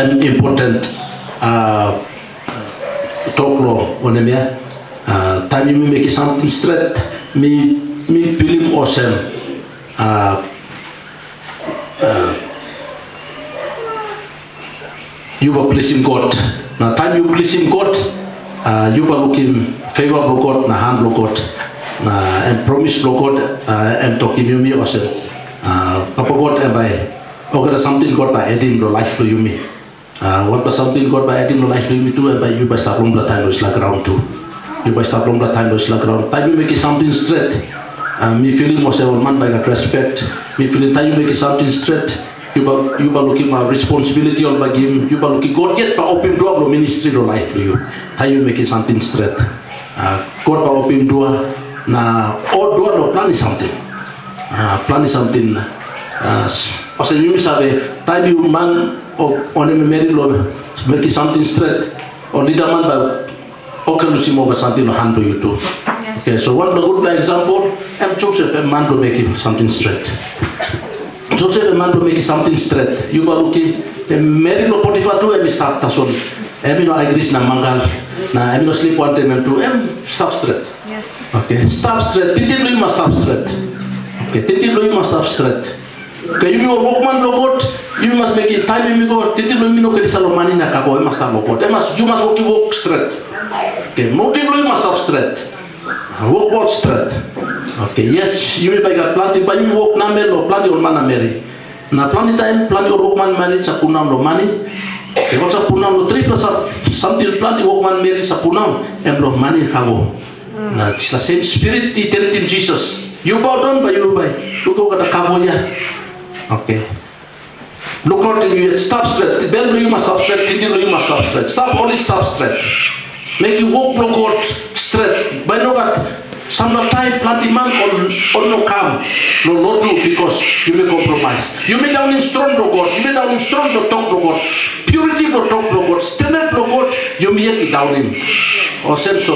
important talk law on the time you make something straight, me feeling awesome. You were pleasing God. Now, time you pleasing God, you were looking favorable God, na hand God, and promise God, and talking you me awesome. Papa God and by something God by adding the life to you me. What was something God by adding the life to you me too, and by you by start long the time was like around too. You by start long the time was like around. Time you make it something straight. Me feeling was a man by that respect. Me feeling time you make it something straight. You by looking my responsibility on by giving. You by looking God get by open door of ministry to life to you. Time you make it something straight. God by open door. Na all door no plan is something. Plan is something. Also, you say, time you man on a married law, make it something straight. Or leader man by okay, you see more something to handle you too. Yes. Okay, so one good example, Joseph, a man to make him something straight. Joseph, a man to make it something straight. You are looking, a married law, Potiphar too, and start to son. I mean, I agree na mangal, na I mean, sleep one time and two, stop straight.
Yes.
Okay, stop straight. Titin you must stop straight. Okay, titin you must stop straight. Okay, you know workman logot, you must make it time you go. Titin you know kedi salomani na kago, you must stop logot. You must walk straight. Okay, motive you must stop straight. Walk straight. Okay, yes, you may buy a planting, but you walk na mel or planting on man marry. Na planting time, planting or workman marry sapuna no money. Okay, what's sapuna no 3 plus something planting workman marry sapuna and no money kago. Na it's the same spirit he tempted Jesus. You bow down by you by. Look at the kago ya. Okay. Look out in you, stop straight. Then you must stop straight, Titi you must stop straight. Stop, only stop straight. Make you walk, look out straight. But look at some time, planting man or no come. No, not true, because you may compromise. You may down in strong, no God. You may down in strong, no talk, no God. Purity, no talk, no God. Standard, no God. You may get it down in. Or same so.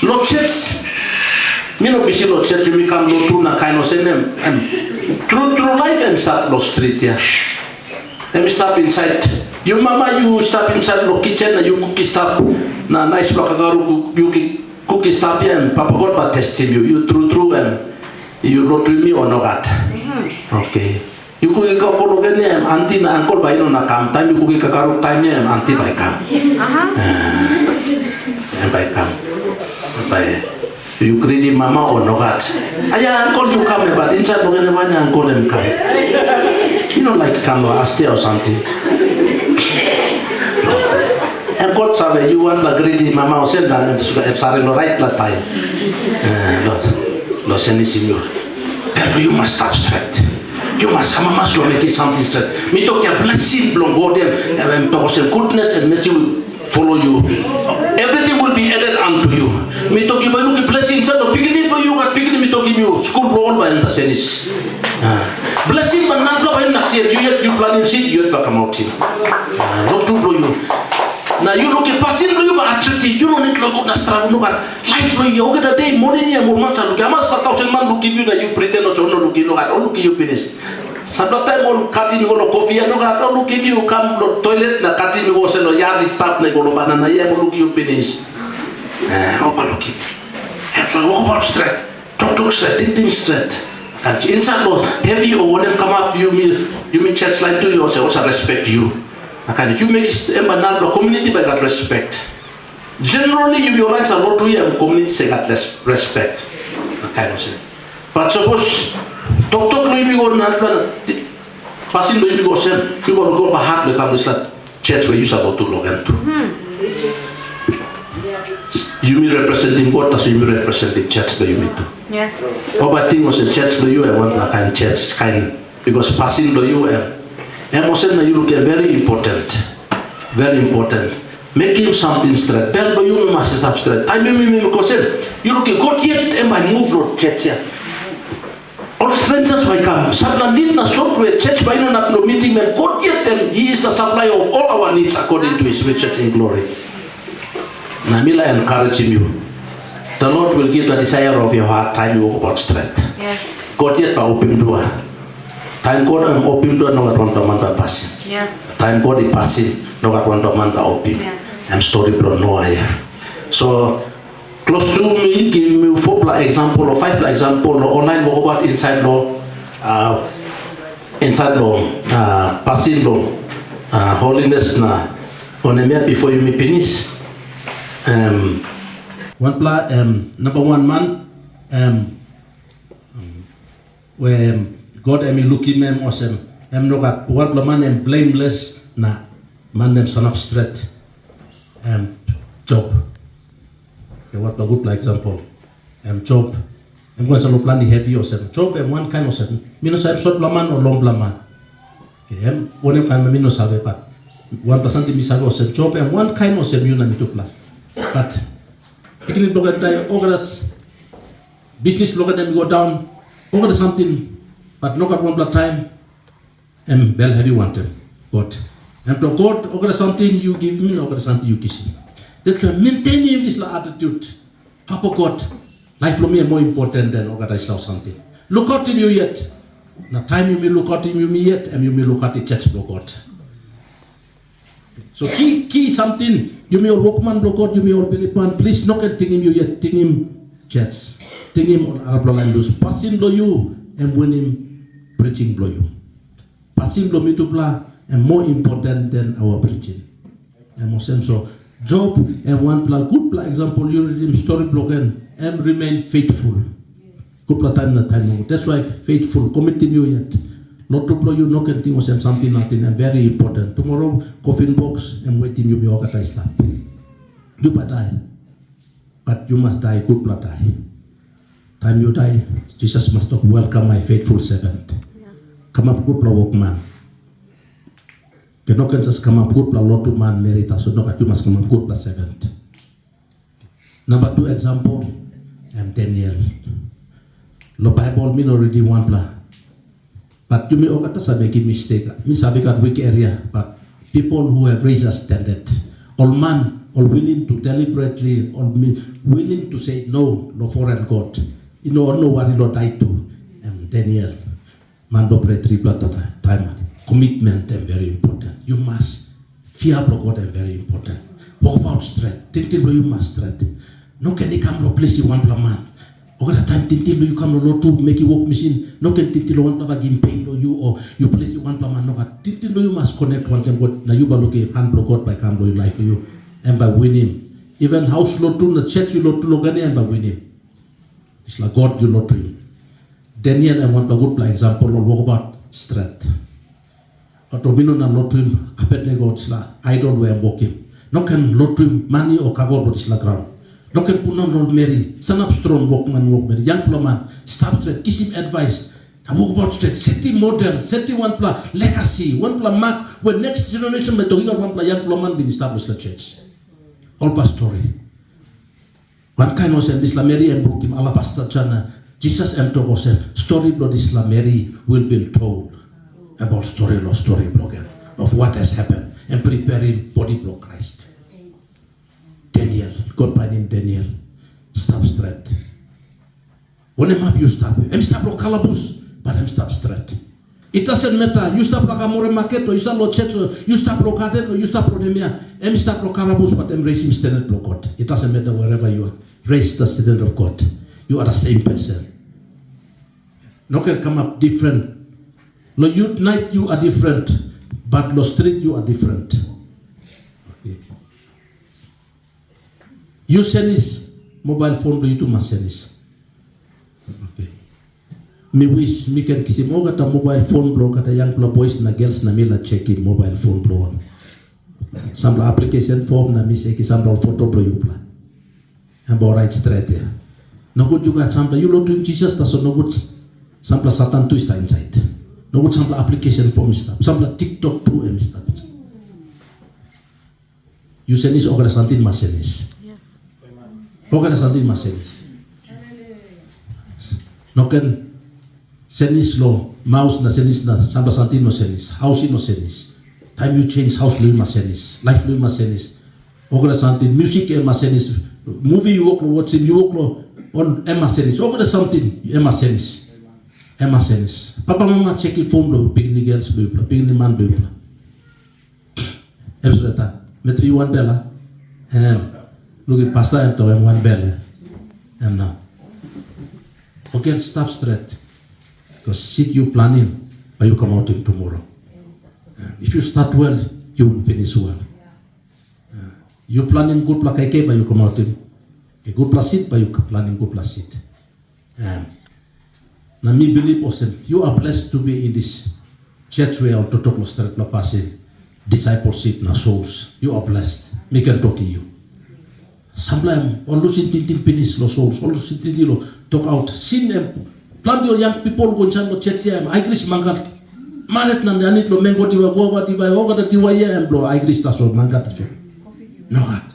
No church. Me no busy no church. You may come no true, na kind of say them. Through life, and start no street, yeah. Let me stop inside. You mama, you stop inside the kitchen and you cookie stop. Na nice bakagaru you cookie stop here and Papa God but testing you. You true and you wrote to me or no that. Okay. You cookie kapolo gani auntie na uncle by no na kam time you cookie kakaru time ya auntie by kam. And by kam. By you greedy mama or no that. Aya uncle you come but inside no gani wanya uncle them come. You don't like come or stay or something. And God said, you want the greedy mama or said that sorry no right that time. No send this in you. You must stop straight. You must make it something straight. Me talk a blessing belong God them because goodness and mercy will follow you. Everything will be added unto you. Me talk you by look blessing instead of picking it, but you got picking me talking you school roll by the senis. Blessing but not blow in next year. You planning seed, you have come out here. Look to blow you. Now you look at Pasin, you got attractive. You don't need to look at struggle. Look at life. You look at the day morning and moments. Look at us 1,000 man look you that you pretend not to look at. Look at you finish. Sometimes on cutting go coffee and look at you come to toilet na cutting go sell yard stop na go banana ya look you finish. Overlooking. And so walk about straight. Talk straight. Think straight. And inside was heavy or when them come up, you mean church like to you also respect you. You make the community by that respect. Generally, you realize a lot to you and community say that less respect. Kind of thing. But suppose talk you go not passing you go send you go go by heart become this church where you supposed to log into. You mean representing God, so you mean representing church where you meet to.
Yes.
But thing was a church for you, I want a kind church, kind because passing to you and also you look very important. Very important. Make him something straight. Tell by you must stop straight. I mean because you look at God yet and my move Lord church here. All strangers will come. Sabna need na software church by no meeting and God yet and he is the supplier of all our needs according to his riches in glory. Namila encouraging you. The Lord will give the desire of your heart time you walk about straight.
Yes.
God yet by open door. Time God and open door no got one to man Pasin.
Yes.
Time God is passing no got one to man open.
Yes.
And story blow no here. So close to me give me 4 example or 5 example online walk about inside law Pasin law holiness na on before you me finish. Number 1 man where God am looking them awesome. No got one man am blameless na man them son up straight. Job. Okay, what a good example. Job. I'm going to plan the heavy awesome. Job and one kind of seven. Minus I'm short man or long man. Okay, one kind of minus have but 1% misago awesome. Job and one kind of seven you to plan. But it look at the business look at them go down over something but no got one blood time and well heavy wanted God and to God over something you give me over something you kiss me. That's why maintaining this attitude. Papa God life for me is more important than organize something. Look out in you yet. Now time you may look out in you yet and you may look at the church for God. So key something. You may all workman block out, you may all believe man. Please not get him you yet, ting him church. Ting him on Arab and lose. Passing blow you and when him preaching blow you. Passing blow me to blah and more important than our preaching. And Muslim so Job and one good example you read him story block and remain faithful. Good time. That's why faithful, committing you yet. Not to blow you, no can think of something, nothing, and very important. Tomorrow, coffin box, and waiting you be organized. You might die, but you must die, good blood die. Time you die, Jesus must welcome my faithful servant.
Yes.
Come up, good blood workman. no can just come up good lot to man merita, so no you must come up good plus 7th. Number 2 example, Daniel. Lo Bible mean already one plan. But you may also make a mistake. Me sabi kat weak area, but people who have raised a standard, all man, all willing to deliberately, all willing to say no, no foreign God. You know what he died to. Daniel, man do pray 3 time. Commitment is very important. You must fear God is very important. Walk about strength. Think you must strength. No can they come to place you one man. Over the time, tintil you come to make you work machine. No can tintil one plug in pain or you or you place you one plumber. No, tintil you must connect one time. God, now you look a hand block God by come your life for you and by winning. Even house lot to the church you lot to look and by winning. It's like God you lot to him. Daniel and one good example or walk about strength. But Robino and lot to him, I bet God's la idol where walking. No can lot to him money or cargo what is la ground. Loken punan Lord Mary, son of strong workman, workman, young plumber, stop straight, kiss him advice. And walk about straight, set him model, set him one pla legacy, one pla mark, when next generation may talk one pla young plumber be established the church. All past story. One kind of said Islam Mary and book him, Allah Pastor Chana, Jesus and Togo said, story blood Islam Mary will be told about story blogger of what has happened and preparing body block Christ. Daniel, God by name Daniel, stop straight. When I'm you stop, I'm stop lo calabus, but I'm stop straight. It doesn't matter, you stop like a more market, or you stop lo church, or you stop lo garden, or you stop lo nemia, I'm stop lo calabus, but I'm raising standard of God. It doesn't matter wherever you are, raise the standard of God. You are the same person. No can come up different. Lo youth night you are different, but lo street you are different. Okay. You send this mobile phone to you to my senis. Okay. Me wish me can kisi mo kata mobile phone blow kata young boys na girls na mila check in mobile phone blow. Sample application form na mi seki sample photo blow you pla. Ambo right straight there. No good juga sample you lo to Jesus taso no good sample Satan tu ista inside. No good sample application form ista. Sample TikTok tu ista. You send this okada santin ma senis. Okada santin ma senis. No can senis lo mouse na senis na sample santin no senis. House no senis. Time you change house lo ma senis. Life lo ma senis. Okada santin music ma senis. Movie you work lo watching you work lo on ma senis. Okada something ma senis. Ma senis. Papa mama check it phone lo big ni girls lo big ni man lo. Emsreta metri one bella. Look at pastor and to one bell. And now. Okay, stop straight. Because sit you planning, but you come out in tomorrow. If you start well, you will finish well. You planning good plus but you come out in a good plus it, but you planning good plus it. Now me believe also, you are blessed to be in this church where to talk Stretpela Pasin, discipleship na souls. You are blessed. Me can talk to you. Sometimes, all those in finish lo souls, all those in lo talk out. Sin them, plant your young people go inside the church here. I Chris mangat, manet nan anit lo mengo tiwa guava tiwa oga tiwa ye and blow. I Chris taso mangat taso. No hat,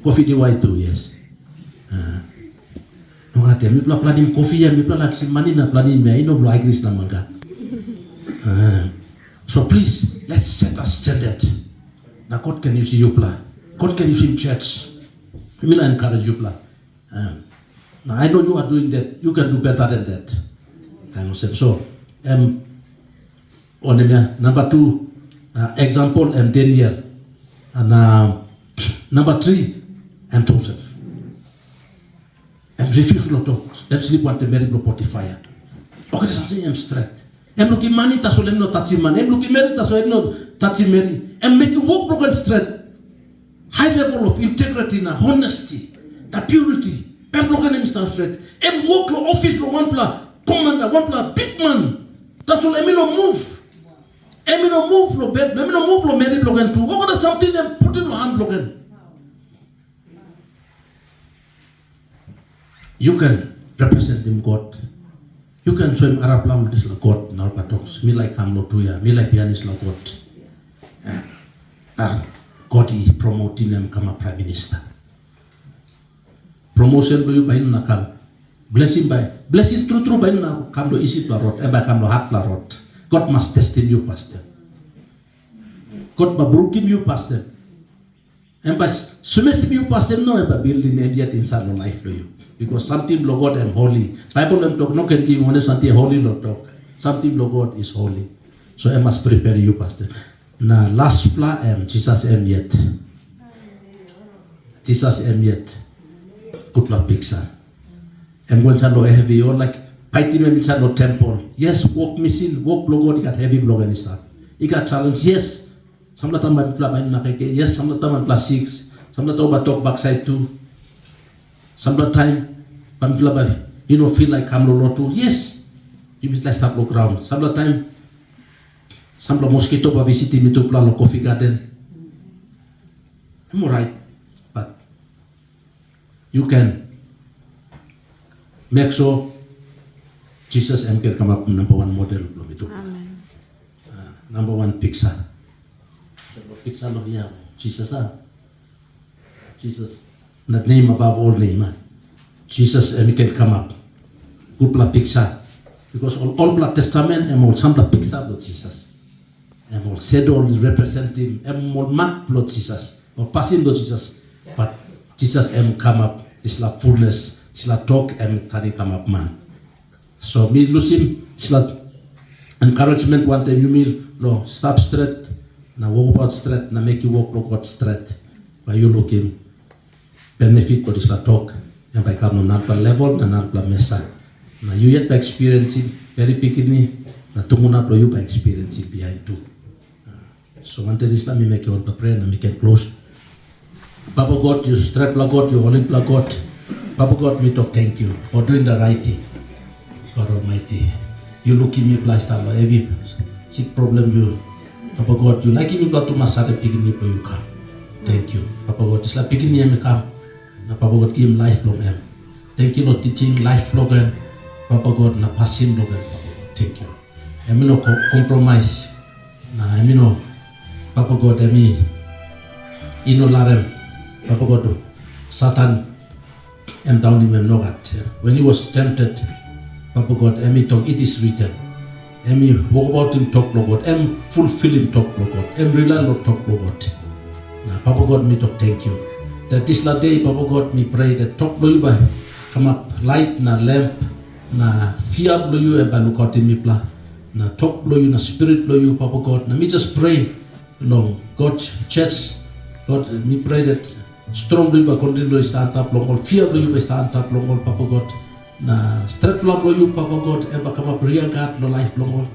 coffee tiwa too yes. No hat, mi pla planning coffee ya mi pla like money na planning me. I know blow I Chris na mangat. So please, let's set a standard. Now God can use you plan. God can use in church. I will encourage you plan. Now I know you are doing that. You can do better than that. Kind of said so. Number 2 example Daniel. And number 3 Joseph. Refuse to talk. Sleep want to marry no fire. Okay, something straight. Looking money taso lem no touchy man. Looking marry taso no touchy marry. Make you walk broken straight. High level of integrity na honesty, na purity. Block and stand straight. Walk lo office lo one pla commander, one pla big man. That's all. No move. No move lo bed. No move lo marry block too. What is something them put in your hand block? You can represent him God. You can show him Arab language like God. Nalpatox. Me like Hamlo Tuya. Me like pianist like God. God is promoting them become a prime minister. Promotion lo yu bain na kam. Blessing true bain na kam lo isi plarot, eba kam lo hat plarot. God must test him you pastor. God mabrukim you pastor. Eba sumesim you pastor no eba building and yet inside lo life lo you. Because something lo God am holy. Bible am talk no can give one something holy lo talk. Something lo God is holy. So I must prepare you pastor. Na last pla Jesus am yet. Jesus am yet. Good luck big son. I'm going to heavy or like fighting me inside no temple. Yes, walk missing, walk logo, he got heavy blog and stuff. He got challenge, yes. Some of the time I play my nakeke, yes, some of the time I plus 6, some of the time I talk backside 2. Some of the time I play, feel like I'm low too. Yes, you miss like stop low ground. Some of the time, some of the mosquito by visiting me to play no coffee garden. I'm alright, but you can make sure Jesus can come up number 1 model.
Amen.
Number 1 picture. Picture of here, Jesus. Jesus, that name above all name. Jesus can come up. Good blood picture. Because all blood testament and all some blood picture of Jesus. And all said all represent him. And all mark blood Jesus. Or passing blood Jesus. But Jesus come up. This la fullness. This la talk and can come up man. So me lose him. This la encouragement one time you mean no stop straight. Now walk about straight. Now make you walk out straight. But you look him. Benefit for this la talk. And by come on another level and another mesa. Now you yet by experiencing very beginning. Now tumuna pro you by experiencing behind too. So one day this la me make you want to pray and we can close. Papa God, you Stretpela God, you Olympla God. Papa God, me talk thank you for doing the right thing. God Almighty, you look in me blessed Allah every sick problem you. Papa God, you like me blood to masada beginning for you come. Thank you. Papa God, this la beginning me come. Na Papa God give him lifelong em. Thank you Lord teaching lifelong em. Papa God na Pasin long em. Papa God, thank you. Emi no compromise. Na emi no Papa God emi ino larem. Papa God, Satan and down him and nogat. When he was tempted, Papa God, emi talk, it is written. Emi walk about him talk no God. Fulfill him talk no God. Rely on talk no God. Now Papa God, me talk thank you. That this la day, Papa God, me pray that talk no you by come up light na lamp na fear no you and by look out in me pla. Na talk no you na spirit no you, Papa God. Na me just pray long God church. God, me pray that strongly by continue stand up long all fear you by stand up long all Papa God na Stretpela you Papa God ever come up real God no life long all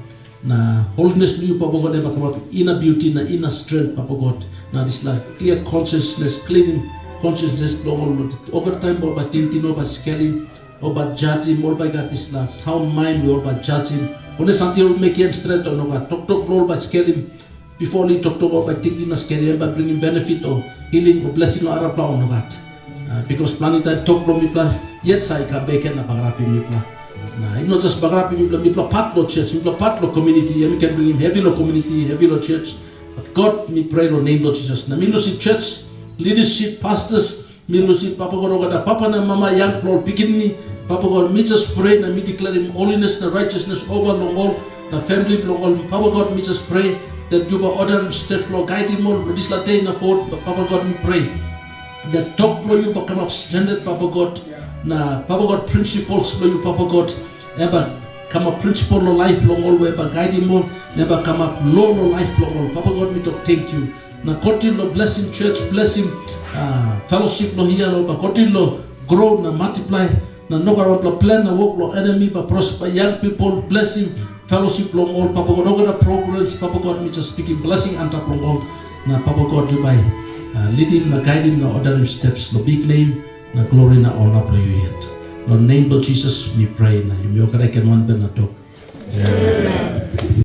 na holiness you Papa God ever come up inner beauty na inner strength Papa God na this like clear consciousness clean consciousness long all over time all by tinting over scaling all by judging all by God this la sound mind we all by judging when something will make him strength or no God talk all by scaling before he talk about by thinking as career by bringing benefit or healing or blessing or Arab law no God. Because planet time talk from me pla yet I can bake na barapi me pla. Na not just barapi me pla part lo church, me pla part lo community, and we can bring him heavy lo community, heavy lo church. But God me pray lo name Lord Jesus. Na me lo si church leadership pastors, me lo si Papa God da Papa na Mama young people beginning. Papa God me just pray na me declare him holiness and righteousness over long all the family long all. Papa God me just pray that you will order steps for guide him all this la day na forward Papa God we pray that top flow you become up standard Papa God na Papa God principles flow you Papa God never come up principle no life long all where guide him all never come up low no life long all Papa God we talk thank you na continue blessing church blessing fellowship no here no but continue grow na multiply na no around the plan na work no enemy but prosper young people blessing fellowship long all Papa God no programs Papa God me just speaking blessing and long all na Papa God you by leading na guiding na ordering steps no big name na glory na honor for you yet no name of Jesus me pray na you can one ben na talk. Amen.